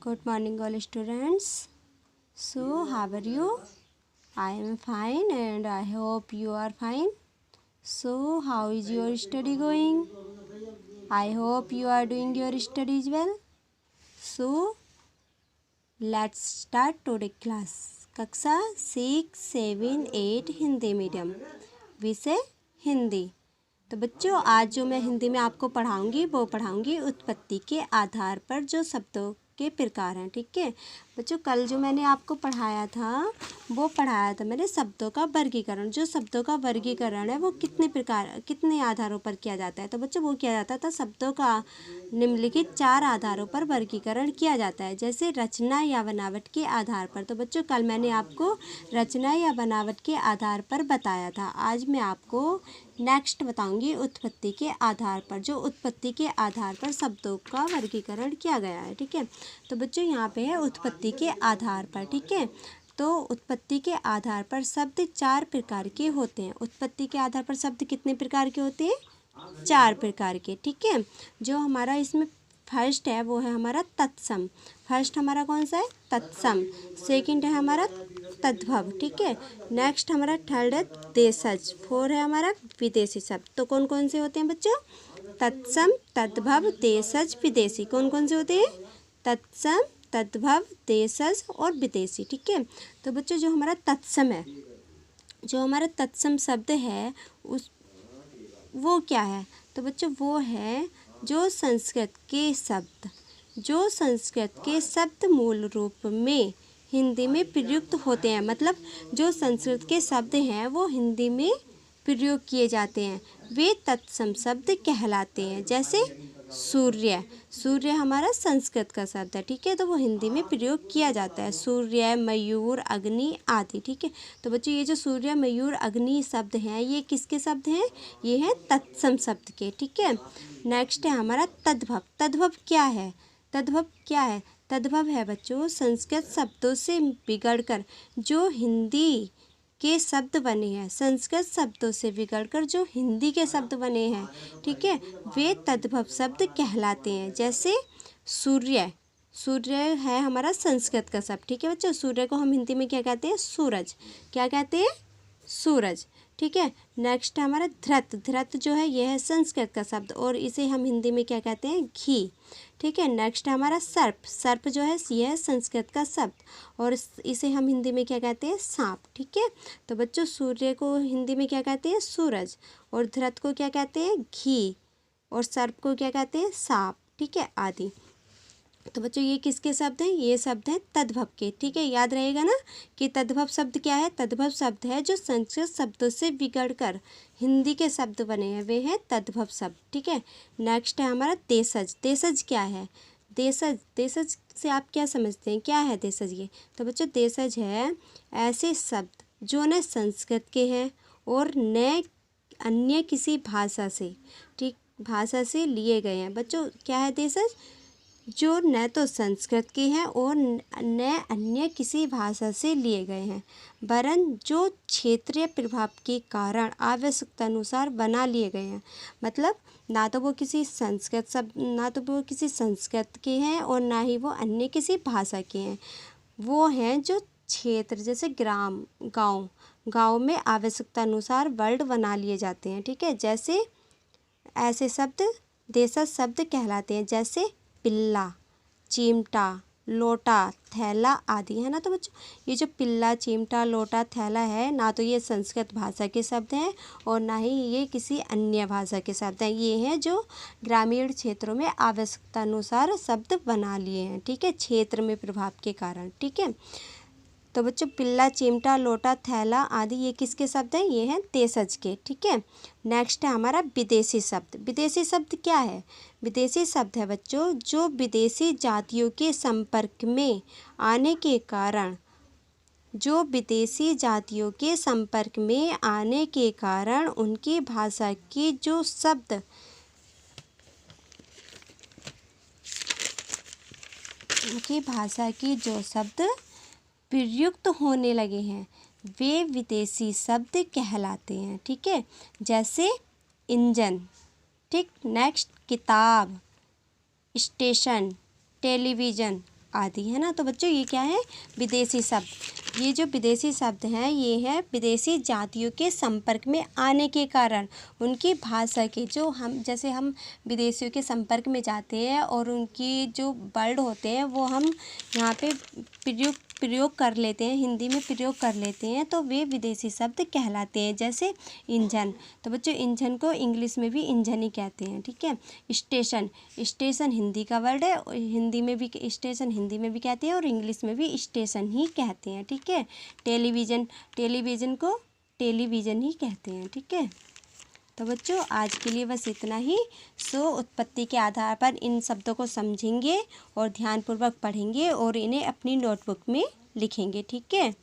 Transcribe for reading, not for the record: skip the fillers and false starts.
Good morning, all students. So, how are you? I am fine, and I hope you are fine. So, how is your study going? I hope you are doing your studies well. So, let's start today class. कक्षा 6, 7, 8 Hindi medium, विषय हिंदी। तो बच्चों, आज जो मैं हिंदी में आपको पढ़ाऊंगी वो पढ़ाऊंगी उत्पत्ति के आधार पर जो शब्दों के प्रकार हैं। ठीक है बच्चों, कल जो मैंने आपको पढ़ाया था वो पढ़ाया था मैंने शब्दों का वर्गीकरण। जो शब्दों का वर्गीकरण है वो कितने आधारों पर किया जाता है। तो बच्चों, वो किया जाता था शब्दों का निम्नलिखित 4 आधारों पर वर्गीकरण किया जाता है, जैसे रचना या बनावट के आधार पर। तो बच्चों, कल मैंने आपको रचना या बनावट के आधार पर बताया था। आज मैं आपको नेक्स्ट बताऊंगी उत्पत्ति के आधार पर, जो उत्पत्ति के आधार पर शब्दों का वर्गीकरण किया गया है। ठीक है, तो बच्चों यहाँ पे है उत्पत्ति के आधार पर। ठीक है, तो उत्पत्ति के आधार पर शब्द 4 प्रकार के होते हैं। उत्पत्ति के आधार पर शब्द कितने प्रकार के होते हैं? 4 प्रकार के। ठीक है, जो हमारा इसमें फर्स्ट है वो है हमारा तत्सम। फर्स्ट हमारा कौन सा है? तत्सम। सेकंड है हमारा तद्भव। ठीक है, नेक्स्ट हमारा थर्ड है देशज। 4 है हमारा विदेशी शब्द। तो कौन कौन से होते हैं बच्चों? तत्सम, तद्भव, देशज, विदेशी। कौन कौन से होते हैं? तत्सम, तद्भव, देशज और विदेशी। ठीक है, तो बच्चों जो हमारा तत्सम है, जो हमारा तत्सम शब्द है उस वो क्या है? तो बच्चों वो है जो संस्कृत के शब्द मूल रूप में हिंदी में प्रयुक्त होते हैं। मतलब जो संस्कृत के शब्द हैं वो हिंदी में प्रयोग किए जाते हैं, वे तत्सम शब्द कहलाते हैं। जैसे सूर्य, सूर्य हमारा संस्कृत का शब्द है। ठीक है, तो वो हिंदी में प्रयोग किया जाता है। सूर्य, मयूर, अग्नि आदि। ठीक है, तो बच्चों ये जो सूर्य, मयूर, अग्नि शब्द हैं ये किसके शब्द हैं? ये हैं तत्सम शब्द के। ठीक है, नेक्स्ट है हमारा तद्भव। तद्भव क्या है? तद्भव क्या है? तद्भव है बच्चों संस्कृत शब्दों से बिगड़कर जो हिंदी के शब्द बने हैं, संस्कृत शब्दों से बिगड़कर जो हिंदी के शब्द बने हैं। ठीक है, वे तद्भव शब्द कहलाते हैं। जैसे सूर्य, सूर्य है हमारा संस्कृत का शब्द। ठीक है बच्चों, सूर्य को हम हिंदी में क्या कहते हैं? सूरज। क्या कहते हैं? सूरज। ठीक है, नेक्स्ट हमारा धृत। धृत जो है यह है संस्कृत का शब्द और इसे हम हिंदी में क्या कहते हैं? घी। ठीक है, नेक्स्ट हमारा सर्प। सर्प जो है यह है संस्कृत का शब्द और इसे हम हिंदी में क्या कहते हैं? सांप। ठीक है, तो बच्चों सूर्य को हिंदी में क्या कहते हैं? सूरज। और धृत को क्या कहते हैं? घी। और सर्प को क्या कहते हैं? सांप। ठीक है, आदि। तो बच्चों ये किसके शब्द हैं? ये शब्द हैं तद्भव के। ठीक है, याद रहेगा ना कि तद्भव शब्द क्या है? तद्भव शब्द है जो संस्कृत शब्दों से बिगड़कर हिंदी के शब्द बने हैं, वे हैं तद्भव शब्द। ठीक है, नेक्स्ट है हमारा देशज। देशज क्या है? देशज, देशज से आप क्या समझते हैं? क्या है देशज ये? तो बच्चों देशज है ऐसे शब्द जो न संस्कृत के हैं और न अन्य किसी भाषा से, ठीक, भाषा से लिए गए हैं। बच्चों क्या है देशज? जो न तो संस्कृत के हैं और न अन्य किसी भाषा से लिए गए हैं, वरन जो क्षेत्रीय प्रभाव के कारण आवश्यकता अनुसार बना लिए गए हैं। मतलब ना तो वो किसी संस्कृत के हैं और ना ही वो अन्य किसी भाषा के हैं। वो हैं जो क्षेत्र, जैसे ग्राम, गांव में आवश्यकता अनुसार वर्ड बना लिए जाते हैं। ठीक है, जैसे ऐसे शब्द देशज शब्द कहलाते हैं, जैसे पिल्ला, चिमटा, लोटा, थैला आदि। है ना। तो बच्चों ये जो पिल्ला, चिमटा, लोटा, थैला है, ना तो ये संस्कृत भाषा के शब्द हैं और ना ही ये किसी अन्य भाषा के शब्द हैं। ये हैं जो ग्रामीण क्षेत्रों में आवश्यकता अनुसार शब्द बना लिए हैं। ठीक है, क्षेत्र में प्रभाव के कारण। ठीक है, तो बच्चों पिल्ला, चिमटा, लोटा, थैला आदि ये किसके शब्द हैं? ये हैं देशज के। ठीक है, नेक्स्ट है हमारा विदेशी शब्द। विदेशी शब्द क्या है? विदेशी शब्द है बच्चों जो विदेशी जातियों के संपर्क में आने के कारण, जो विदेशी जातियों के संपर्क में आने के कारण उनकी भाषा के जो शब्द, उनकी भाषा के जो शब्द प्रयुक्त होने लगे हैं वे विदेशी शब्द कहलाते हैं। ठीक है, जैसे इंजन। ठीक, नेक्स्ट किताब, स्टेशन, टेलीविज़न, आदि, है ना। तो बच्चों ये क्या है, विदेशी शब्द। ये जो विदेशी शब्द हैं ये है विदेशी जातियों के संपर्क में आने के कारण उनकी भाषा के, जो हम जैसे हम विदेशियों के संपर्क में जाते हैं और उनकी जो वर्ड होते हैं वो हम यहाँ पे प्रयोग कर लेते हैं, हिंदी में प्रयोग कर लेते हैं, तो वे विदेशी शब्द कहलाते हैं। जैसे इंजन, तो बच्चों इंजन को इंग्लिश में भी इंजन ही कहते हैं, ठीक है। स्टेशन, स्टेशन हिंदी का वर्ड है, हिंदी में भी स्टेशन हिंदी में भी कहते हैं और इंग्लिश में भी स्टेशन ही कहते हैं, ठीक है। टेलीविज़न, टेलीविज़न को टेलीविज़न ही कहते हैं, ठीक है। तो बच्चों आज के लिए बस इतना ही। उत्पत्ति के आधार पर इन शब्दों को समझेंगे और ध्यानपूर्वक पढ़ेंगे और इन्हें अपनी नोटबुक में लिखेंगे, ठीक है।